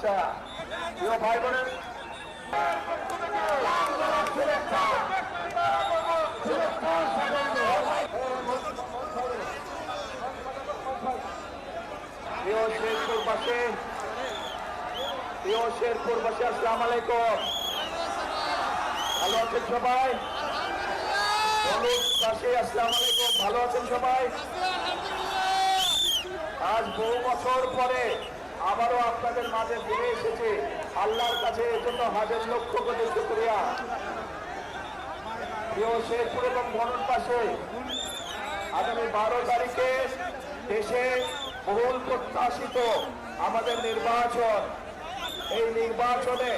আচ্ছা প্রিয় ভাই বোনের প্রিয় শেরপুরবাসী আসসালামু আলাইকুম। ভালো আছেন সবাই? আসসালামু আলাইকুম। ভালো আছেন সবাই? আজ বহু বছর পরে আবারও আপনাদের মাঝে ফিরে এসেছে। আল্লাহর কাছে এর জন্য হাজার লক্ষ কোটি শুকরিয়া। প্রিয় শেরপুর এবং বনপাশে আগামী 12 তারিখে দেশে বহুল প্রত্যাশিত আমাদের নির্বাচন। এই নির্বাচনে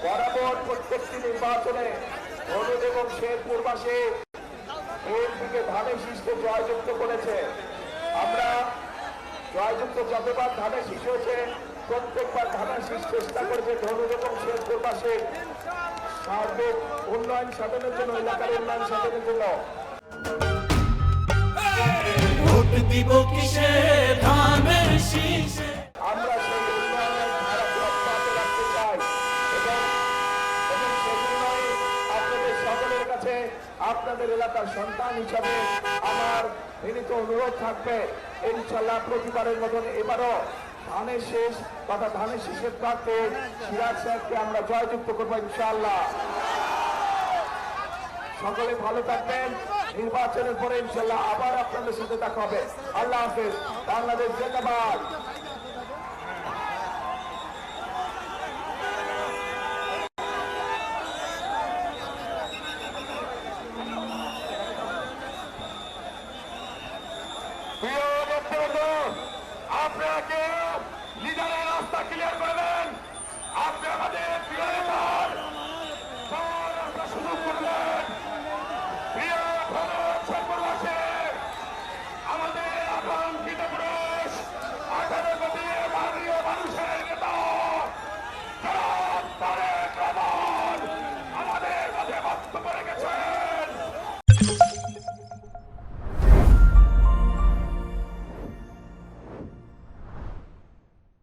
বরাবর প্রত্যেকটি নির্বাচনে হলুদ এবং শেরপুরবাসী বিএনপিকে ধানের শীষকে জয়যুক্ত করেছে। আমরা জয়যুক্ত যতবার ধানের শীষ হয়েছে প্রত্যেকবার ধানের শীষ চেষ্টা করেছে হলুদ এবং শেরপুরবাসী সার্বিক উন্নয়ন সাধনের জন্য, এলাকার উন্নয়ন সাধনের জন্য। আমরা সেই উন্নয়নের ধারা অব্যাহত রাখতে চাই এবং সেজন্যই আপনাদের সকলের কাছে আপনাদের এলাকার সন্তান হিসাবে আমার বিনীত অনুরোধ থাকবে, ইনশাল্লাহ প্রতিবারের মতন এবারও ধানের শীষ তথা ধানের শীষের প্রার্থী সিরাজ সাহেবকে আমরা জয়যুক্ত করবো ইনশাআল্লাহ। সকলে ভালো থাকবেন। নির্বাচনের পরে ইনশাল্লাহ আবার আপনাদের সাথে দেখা হবে। আল্লাহ হাফেজ। বাংলাদেশ জিন্দাবাদ।